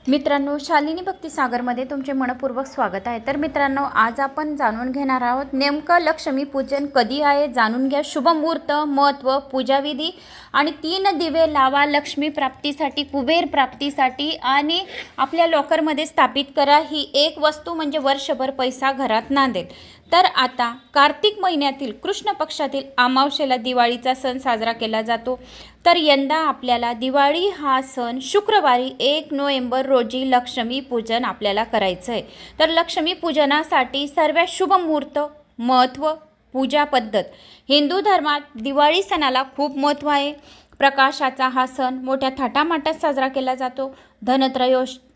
मित्रांनो, शालिनी भक्तिसागरमध्ये तुमचे मनपूर्वक स्वागत आहे। तर मित्रांनो, आज आपण जाणून घेणार आहोत नेमकं लक्ष्मीपूजन कधी आहे जाणून घ्या। शुभ मुहूर्त, महत्त्व, पूजाविधी आणि 3 दिवे लावा लक्ष्मी प्राप्तीसाठी, कुबेर प्राप्तीसाठी आणि आपल्या लॉकरमध्ये स्थापित करा। ही एक वस्तू म्हणजे वर्षभर पैसा घरात नांदेल। तर आता कार्तिक महिन्यातील कृष्ण पक्षातील अमावस्येला दिवाळीचा सण साजरा केला जातो। तर यंदा आपल्याला दिवाळी हा सण शुक्रवारी 1 नोव्हेंबर रोजी लक्ष्मी पूजन आपल्याला करायचं आहे। तर लक्ष्मी पूजनासाठी सर्वात शुभ मुहूर्त, महत्त्व, पूजा पद्धत। हिंदू धर्मात दिवाळी सणाला खूप महत्त्व आहे। प्रकाशाचा हा सण मोठ्या थाटामाटात साजरा केला जातो।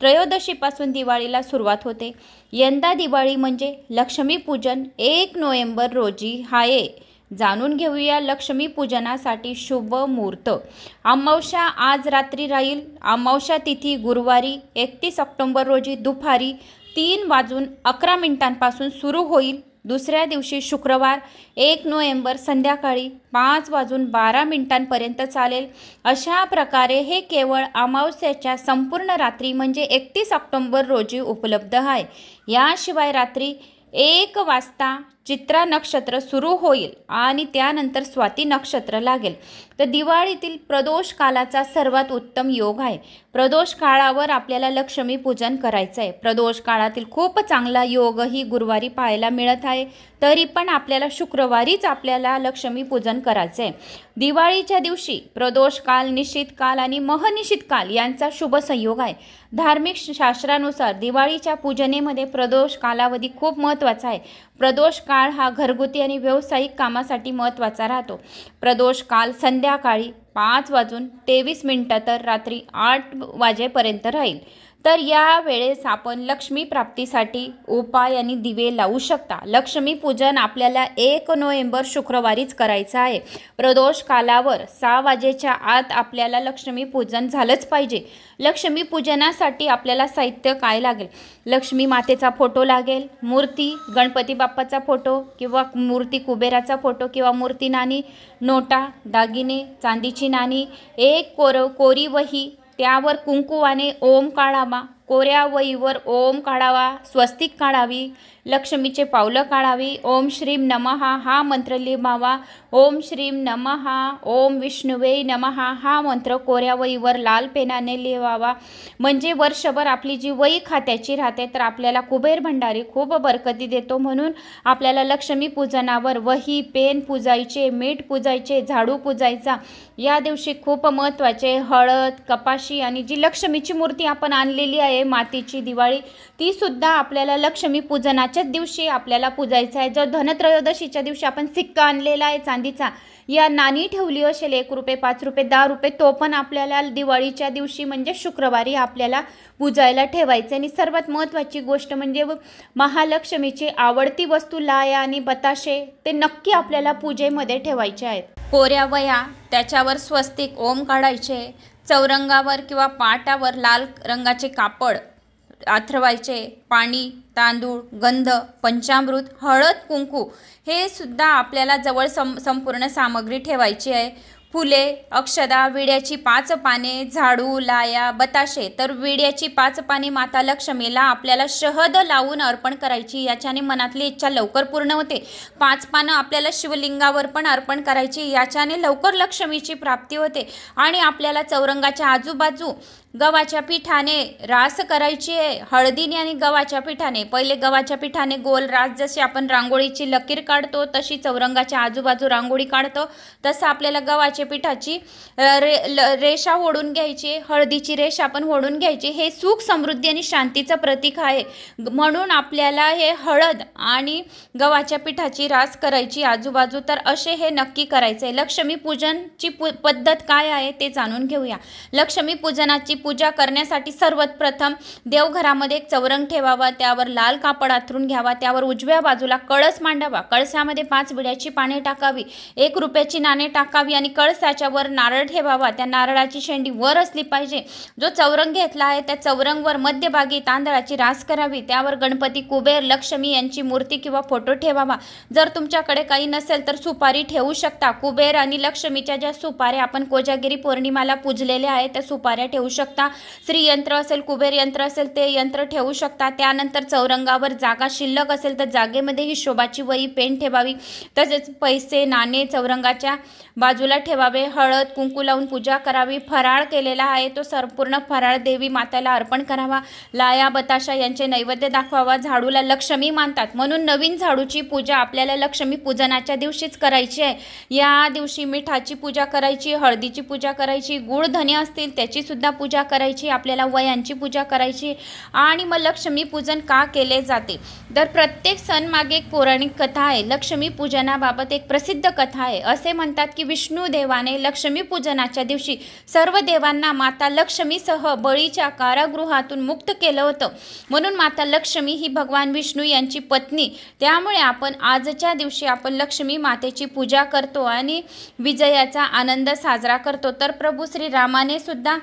त्रयोदशीपासून दिवाळीला सुरुवात होते। यंदा दिवाळी म्हणजे लक्ष्मीपूजन 1 नोव्हेंबर रोजी आहे। जाणून घेऊया लक्ष्मी पूजनासाठी शुभ मुहूर्त। अमावस्या आज रात्री राहील। अमावस्या तिथी गुरुवारी 31 ऑक्टोबर रोजी दुपारी 3:11 सुरू होईल। दुसऱ्या दिवशी शुक्रवार 1 नोव्हेंबर संध्याकाळी 5:12 चालेल। अशा प्रकारे हे केवळ अमावस्येच्या संपूर्ण रात्री म्हणजे 31 ऑक्टोबर रोजी उपलब्ध आहे। याशिवाय रात्री 1 वाजता चित्रा नक्षत्र सुरू होईल आणि त्यानंतर स्वाती नक्षत्र लागेल। तर दिवाळीतील प्रदोष कालाचा सर्वात उत्तम योग आहे। प्रदोष काळावर आपल्याला लक्ष्मी पूजन करायचं आहे। प्रदोष काळातील खूप चांगला योगही गुरुवारी पाहायला मिळत आहे। तरी पण आपल्याला शुक्रवारीच आपल्याला लक्ष्मी पूजन करायचं आहे। दिवाळीच्या दिवशी प्रदोष काल, निश्चित काल आणि महनिश्चित काल यांचा शुभ संयोग आहे। धार्मिक शास्त्रानुसार दिवाळीच्या पूजनेमध्ये प्रदोष कालावधी खूप महत्त्वाचा आहे। प्रदोष काळ हा घरगुती आणि व्यावसायिक कामासाठी महत्त्वाचा राहतो। प्रदोष काल संध्याकाळी 5:23 तर रात्री 8 वाजेपर्यंत राहील। तर या वेळेस आपण लक्ष्मी प्राप्तीसाठी उपाय आणि दिवे लावू शकता। लक्ष्मी पूजन आपल्याला 1 नोव्हेंबर शुक्रवारीच करायचं आहे। प्रदोष कालावर 6 वाजेच्या आत आपल्याला लक्ष्मी पूजन झालंच पाहिजे। लक्ष्मी पूजनासाठी आपल्याला साहित्य काय लागेल? लक्ष्मी मातेचा फोटो लागेल, मूर्ती, गणपती बाप्पाचा फोटो किंवा मूर्ती कुबेराचा फोटो किंवा मूर्ती, नाणी, नोटा, दागिने, चांदीची नाणी, एक कोरी वही, त्यावर कुंकुवाने ओम काढावा, कोऱ्या वहीवर ओम काढावा, स्वस्तिक काढावी, लक्ष्मीचे पावलं काढावी, ओम श्रीम नमः हा मंत्र लिहावा, ओम श्रीम नमः, ओम विष्णुवे नमः हा मंत्र कोऱ्या वहीवर लाल पेनाने लिहावा। म्हणजे वर्षभर आपली जी वही खात्याची राहते तर आपल्याला कुबेर भंडारी खूप बरकती देतो। म्हणून आपल्याला लक्ष्मी पूजनावर वही, पेन पूजायचे, मीठ पूजायचे, झाडू पूजायचा। या दिवशी खूप महत्त्वाचे हळद, कपाशी आणि जी लक्ष्मीची मूर्ती आपण आणलेली आहे मातीची दिवाळी, ती सुद्धा आपल्याला लक्ष्मी पूजनाच्याच दिवशी आपल्याला पूजायचं आहे। जर धनत्रयोदशीच्या दिवशी आपण सिक्का आणलेला आहे चांदीचा, या नाणी ठेवली असेल 1 रुपये, 5 रुपये, 10 रुपये, तो पण आपल्याला दिवाळीच्या दिवशी म्हणजे शुक्रवारी आपल्याला पूजायला ठेवायचं। आणि सर्वात महत्त्वाची गोष्ट म्हणजे महालक्ष्मीची आवडती वस्तू लाया आणि बताशे, ते नक्की आपल्याला पूजेमध्ये ठेवायचे आहेत। कोऱ्या वह्या, त्याच्यावर स्वस्तिक ओम काढायचे, चौरंगावर किंवा पाटावर लाल रंगाचे कापड आथरवायचे, पाणी, तांदूळ, गंध, पंचामृत, हळद, कुंकू हे सुद्धा आपल्याला जवळ संपूर्ण सामग्री ठेवायची आहे। फुले, अक्षदा, विड्याची 5 पाने, झाडू, लाया, बताशे। तर विड्याची 5 पाने माता लक्ष्मीला आपल्याला शहद लावून अर्पण करायची, याच्याने मनातली इच्छा लवकर पूर्ण होते। 5 पानं आपल्याला शिवलिंगावर पण अर्पण करायची, याच्याने लवकर लक्ष्मीची प्राप्ती होते। आणि आपल्याला चौरंगाच्या आजूबाजू गव्हाच्या पिठाने रास करायची आहे, हळदीने आणि गव्हाच्या पिठाने। पहिले गव्हाच्या पिठाने गोल रास, जशी आपण रांगोळीची लकीर काढतो तशी चौरंगाच्या आजूबाजू रांगोळी काढतो, तसं आपल्याला गव्हाच्या पिठाची रेषा ओढून घ्यायची, हळदीची रेषा आपण ओढून घ्यायची। हे सुख, समृद्धी आणि शांतीचं प्रतीक आहे। म्हणून आपल्याला हे हळद आणि गव्हाच्या पिठाची रास करायची आजूबाजू। तर असे हे नक्की करायचे। लक्ष्मी पूजनची पद्धत काय आहे ते जाणून घेऊया। लक्ष्मी पूजनाची पूजा करण्यासाठी सर्वात प्रथम देवघरामध्ये एक चौरंग ठेवावा, त्यावर लाल कापड अंथरून घ्यावा, त्यावर उजव्या बाजूला कळस मांडावा, कळसामध्ये 5 विड्याची पाने टाकावी, 1 रुपयाची नाणे टाकावी आणि कळसाच्या वर नारळ ठेवावा। त्या नारळाची शेंडी वर असली पाहिजे। जो चौरंग घेतला आहे त्या चौरंगवर मध्यभागी तांदळाची रास करावी, त्यावर गणपती, कुबेर, लक्ष्मी यांची मूर्ती किंवा फोटो ठेवावा। जर तुमच्याकडे काही नसेल तर सुपारी ठेवू शकता। कुबेर आणि लक्ष्मीच्या ज्या सुपाऱ्या आपण कोजागिरी पौर्णिमाला पूजलेल्या आहेत त्या सुपाऱ्या ठेवू शकता। शकता. श्रीयंत्र असेल, कुबेर यंत्र असेल ते यंत्र ठेवू शकता. त्यानंतर चौरंगावर जागा शिल्लक असेल तर जागेमध्ये ही शोभाची वही, पेन ठेवावी. तसेच पैसे, नाणे चौरंगाच्या बाजूला ठेवावे. हळद कुंकू लावून पूजा करावी. फराळ केलेला आहे तो संपूर्ण फराळ देवी माताला अर्पण करावा. लाया बताशा यांचे नैवेद्य दाखवावा. झाडूला लक्ष्मी मानतात म्हणून नवीन झाडूची पूजा आपल्याला लक्ष्मी पूजनाच्या दिवशीच करायची आहे. या दिवशी मिठाची पूजा करायची, हळदीची पूजा करायची, गुळ धने असतील त्याची सुद्धा पूजा करायची, आपल्याला वयांची पूजा करायची. आणि मग लक्ष्मी पूजन का केले जाते तर प्रत्येक सण मागे एक पौराणिक कथा आहे. लक्ष्मी पूजनाबाबत एक प्रसिद्ध कथा आहे. असे म्हणतात की विष्णू देवाने लक्ष्मी पूजनाच्या दिवशी सर्व देवांना माता लक्ष्मीसह बळीच्या कारागृहातून मुक्त केलं होतं. म्हणून माता लक्ष्मी ही भगवान विष्णू यांची पत्नी. त्यामुळे आपण आजच्या दिवशी आपण लक्ष्मी मातेची पूजा करतो आणि विजयाचा आनंद साजरा करतो. तर प्रभू श्रीरामाने सुद्धा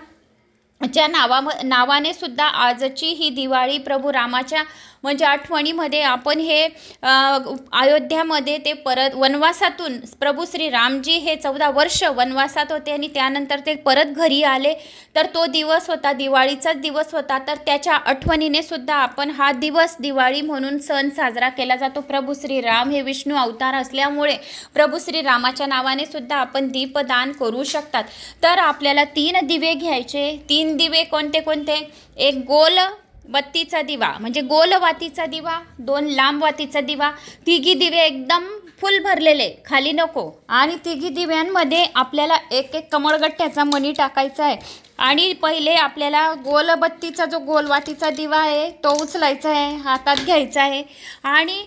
नावाने सुद्धा आजची ही दिवाळी प्रभू रामाच्या म्हणजे आठवणीमध्ये आपण हे अयोध्यामध्ये ते परत वनवासातून प्रभू श्री रामजी हे 14 वर्ष वनवासात होते आणि त्यानंतर ते परत घरी आले. तर तो दिवस होता, दिवाळीचाच दिवस होता. तर त्याच्या आठवणीने सुद्धा आपण हा दिवस दिवाळी म्हणून सण साजरा केला जातो. प्रभू श्री राम हे विष्णू अवतार असल्यामुळे प्रभू श्री रामाच्या नावाने सुद्धा आपण दीपदान करू शकतात. तर आपल्याला 3 दिवे घ्यायचे. 3 दिवे कोणते कोणते? एक गोल बत्तीचा दिवा म्हणजे गोल वातीचा दिवा, 2 लांब वातीचा दिवा, तिघी दिवे एकदम फुल भरलेले, खाली नको. आणि तिघी दिव्यांमध्ये आपल्याला एक कमळगट्ट्याचा मणी टाकायचा आहे. आणि पहिले आपल्याला गोल बत्तीचा जो गोल वातीचा दिवा आहे तो उचलायचा आहे, हातात घ्यायचा आहे आणि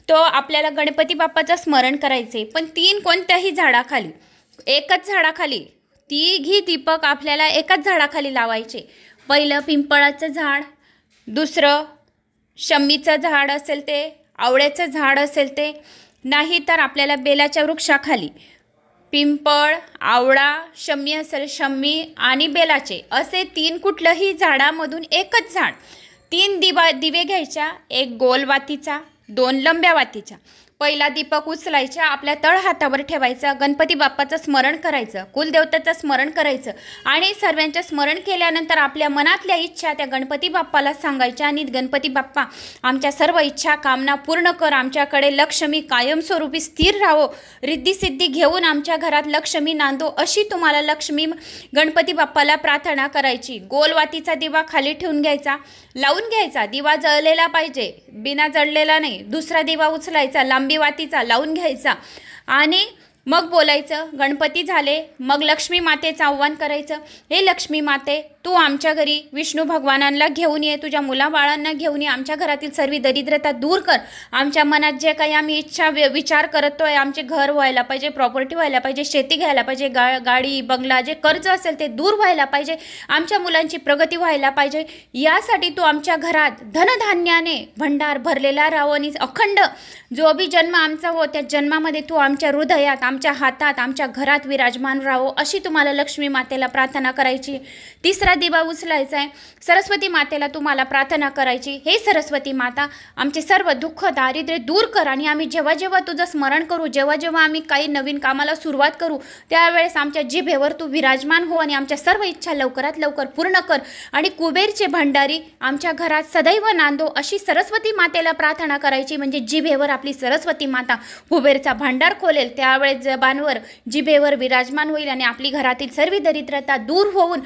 तो आपल्याला गणपती बाप्पाचं स्मरण करायचे. पण 3 कोणत्याही झाडाखाली, एकच झाडाखाली तिघी दीपक आपल्याला एकाच झाडाखाली लावायचे. पहिलं पिंपळाचं झाड, दुसरं शमीचं झाड असेल ते, आवळ्याचं झाड असेल ते, नाही तर आपल्याला बेलाच्या वृक्षाखाली पिंपळ, आवळा, शमी असेल शमी आणि बेलाचे असे 3 कुठलंही झाडामधून एकच झाड. 3 दिवे घ्यायच्या, एक गोल वातीचा, 2 लंब्या वातीच्या. पहिला दीपक उचलायचा, आपल्या तळ हातावर ठेवायचा, गणपती बाप्पाचं स्मरण करायचं, कुलदेवतेचं स्मरण करायचं आणि सर्वांचं स्मरण केल्यानंतर आपल्या मनातल्या इच्छा त्या गणपती बाप्पाला सांगायच्या आणि गणपती बाप्पा आमच्या सर्व इच्छा कामना पूर्ण कर, आमच्याकडे लक्ष्मी कायमस्वरूपी स्थिर राहो, रिद्धिसिद्धी घेऊन आमच्या घरात लक्ष्मी नांदो, अशी तुम्हाला लक्ष्मी गणपती बाप्पाला प्रार्थना करायची. गोलवातीचा दिवा खाली ठेवून घ्यायचा, लावून घ्यायचा, दिवा जळलेला पाहिजे, बिना जळलेला नाही. दुसरा दिवा उचलायचा, लांबी वातीचा, लावून घ्यायचा आणि मग बोलायचं गणपती झाले. मग लक्ष्मी मातेचं आव्हान करायचं, हे लक्ष्मी माते तू आमच्या घरी विष्णू भगवानांना घेऊन ये, तुझ्या मुलाबाळांना घेऊन ये, आमच्या घरातील सर्व दरिद्रता दूर कर, आमच्या मनात जे काही आम्ही इच्छा विचार करतोय, आमचे घर व्हायला पाहिजे, प्रॉपर्टी व्हायला पाहिजे, शेती घ्यायला पाहिजे, गाडी बंगला जे कर्ज असेल ते दूर व्हायला पाहिजे, आमच्या मुलांची प्रगती व्हायला पाहिजे, यासाठी तू आमच्या घरात धनधान्याने भंडार भरलेला राहो आणि अखंड जो बी जन्म आमचा हो त्या जन्मामध्ये तू आमच्या हृदयात, आमच्या हातात, आमच्या घरात विराजमान राहो, अशी तुम्हाला लक्ष्मी मातेला प्रार्थना करायची. तिसरा दिवा उचलायचा आहे, सरस्वती मातेला तुम्हाला प्रार्थना करायची, हे सरस्वती माता आमचे सर्व दुःख दारिद्र्य दूर कर आणि आम्ही जेव्हा जेव्हा तुझं स्मरण करू, जेव्हा जेव्हा आम्ही काही नवीन कामाला सुरुवात करू त्यावेळेस आमच्या जिभेवर तू विराजमान हो आणि आमच्या सर्व इच्छा लवकरात लवकर पूर्ण कर आणि कुबेरचे भंडारी आमच्या घरात सदैव नांदो, अशी सरस्वती मातेला प्रार्थना करायची. म्हणजे जिभेवर आपली सरस्वती माता कुबेरचा भांडार खोलेल, त्यावेळेस जबानवर जिभेवर विराजमान होईल आणि आपली घरातील सर्व दरिद्रता दूर होऊन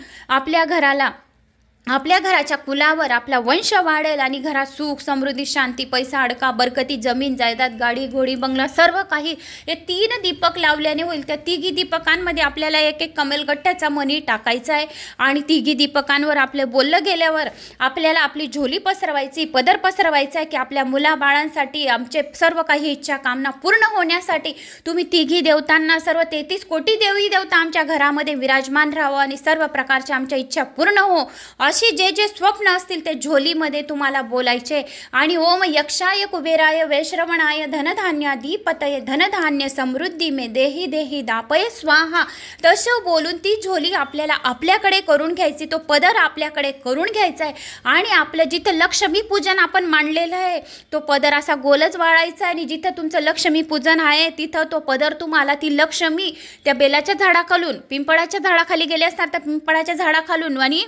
आपल्या घराच्या कुलावर आपला वंश वाढेल आणि घरात सुख समृद्धी शांती पैसा अडका बरकती जमीन जायदाद गाडी घोडी बंगला सर्व काही हे 3 दीपक लावल्याने होईल. त्या तिघी दीपकांमध्ये आपल्याला एक कमलगट्ट्याचा मणी टाकायचा आहे आणि तिघी दीपकांवर आपले बोललं गेल्यावर आपल्याला आपली झोली पसरवायची, पदर पसरवायचा आहे की आपल्या मुलाबाळांसाठी आमचे सर्व काही इच्छा कामना पूर्ण होण्यासाठी तुम्ही तिघी देवतांना सर्व 33 कोटी देवी देवता आमच्या घरामध्ये विराजमान राहावं आणि सर्व प्रकारच्या आमच्या इच्छा पूर्ण हो अशी जे जे स्वप्न असतील ते झोलीमध्ये तुम्हाला बोलायचे आणि ओम यक्षाय कुबेराय वैश्रवणाय धनधान्याधिपतये धनधान्य समृद्धी मे देही देही दापय स्वाहा, तसं बोलून ती झोली आपल्याला आपल्याकडे करून घ्यायची, तो पदर आपल्याकडे करून घ्यायचा आहे आणि आपलं जिथं लक्ष्मी पूजन आपण मांडलेलं आहे तो पदर असा गोलच वाळायचा आणि जिथं तुमचं लक्ष्मी पूजन आहे तिथं तो पदर तुम्हाला ती लक्ष्मी त्या बेलाच्या झाडाखालून, पिंपळाच्या झाडाखाली गेले असणार तर पिंपळाच्या झाडाखालून आणि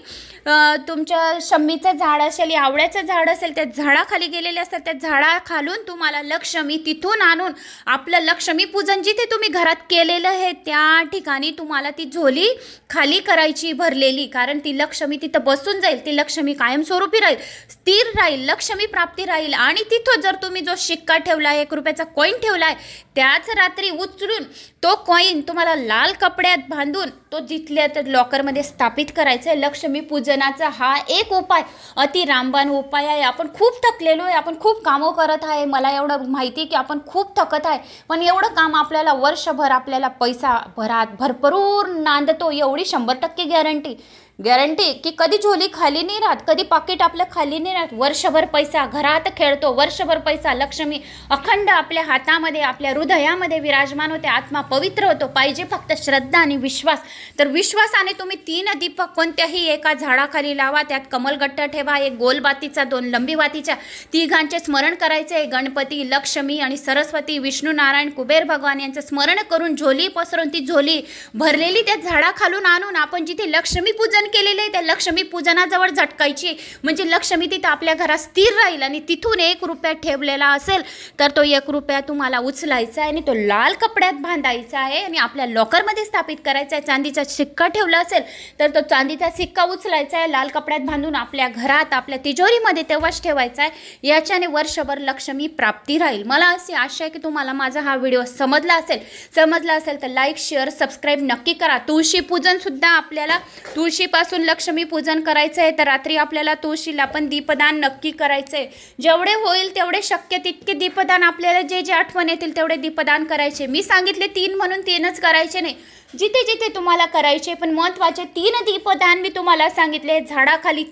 तुमच्या शमीचं झाड असेल, आवळ्याचं झाड असेल त्या झाडाखाली गेलेले असतात, त्या झाडाखालून तुम्हाला लक्ष्मी तिथून आणून आपलं लक्ष्मी पूजन जिथे तुम्ही घरात केलेलं आहे त्या ठिकाणी तुम्हाला ती झोली खाली करायची भरलेली, कारण ती लक्ष्मी तिथं बसून जाईल, ती लक्ष्मी कायमस्वरूपी राहील, स्थिर राहील, लक्ष्मी प्राप्ती राहील आणि तिथं जर तुम्ही जो शिक्का ठेवलाय, 1 रुपयाचा कॉईन ठेवलाय, त्याच रात्री उचलून तो कॉईन तुम्हाला लाल कपड्यात बांधून तो जिथल्या तर लॉकरमध्ये स्थापित करायचा आहे. लक्ष्मी पूजनाचा हा एक उपाय अति रामबाण उपाय आहे. आपण खूप थकलेलो आहे, आपण खूप कामं करत आहे, मला एवढं माहिती की आपण खूप थकत आहे, पण एवढं काम आपल्याला वर्षभर आपल्याला पैसा भरभरून नांदतो एवढी 100% गॅरंटी की कधी झोली खाली नाही राहत, कधी पाकिट आपलं खाली नाही राहत, वर्षभर पैसा घरात खेळतो, वर्षभर पैसा लक्ष्मी अखंड आपल्या हातामध्ये आपल्या हृदयामध्ये विराजमान होते, आत्मा पवित्र होतो. पाहिजे फक्त श्रद्धा आणि विश्वास. तर विश्वासाने तुम्ही 3 दीपक कोणत्याही एका झाडाखाली लावा, त्यात कमलगट्ट ठेवा, 1 गोल बातीचा 2 लंबी बातीच्या, तिघांचे स्मरण करायचे. गणपती, लक्ष्मी आणि सरस्वती, विष्णू नारायण कुबेर भगवान यांचं स्मरण करून झोली पसरून ती झोली भरलेली त्या झाडाखालून आणून आपण जिथे लक्ष्मी पूजन केलेले त्या लक्ष्मी पूजनाजवळ झटकायची, म्हणजे लक्ष्मी तिथं आपल्या घरात स्थिर राहील आणि तिथून 1 रुपया ठेवलेला असेल तर तो 1 रुपया तुम्हाला उचलायचा आहे आणि तो लाल कपड्यात बांधायचा आहे आणि आपल्या लॉकरमध्ये स्थापित करायचा आहे. चांदीचा सिक्का ठेवला असेल तर तो चांदीचा सिक्का उचलायचा आहे, लाल कपड्यात बांधून आपल्या घरात आपल्या तिजोरीमध्ये तेव्हाच ठेवायचा आहे. याच्याने वर्षभर लक्ष्मी प्राप्ती राहील. मला अशी आशा आहे की तुम्हाला माझा हा व्हिडिओ समजला असेल तर लाईक, शेअर, सबस्क्राईब नक्की करा. तुळशी पूजन सुद्धा आपल्याला तुळशीपासून लक्ष्मी पूजन करायचं आहे, तर रात्री आपल्याला तुळशीला पण दीपदान नक्की करायचं आहे. जेवढे होईल तेवढे शक्य तितके दीपदान आपल्याला जे जे आठवण येतील तेवढे दीपदान करायचे. मी सांगितले 3 म्हणून 3च करायचे नाही, जिथे जिथे तुम्हाला करायचे, पण महत्त्वाचे 3 दीपदान मी तुम्हाला सांगितले. झाडाखाली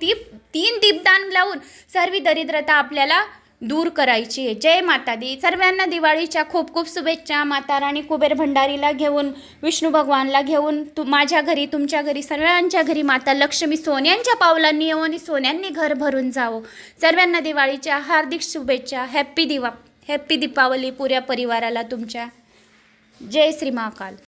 3 दीपदान लावून सर्व दरिद्रता आपल्याला दूर करायची आहे. जय माता दी. सर्वांना दिवाळीच्या खूप खूप शुभेच्छा. माता राणी कुबेर भंडारीला घेऊन, विष्णू भगवानला घेऊन माझ्या घरी, तुमच्या घरी, सर्वांच्या घरी माता लक्ष्मी सोन्यांच्या पावलांनी येऊ आणि सोन्यांनी घर भरून जावो. सर्वांना दिवाळीच्या हार्दिक शुभेच्छा. हॅप्पी दीपावली पुऱ्या परिवाराला तुमच्या. जय श्री महाकाल.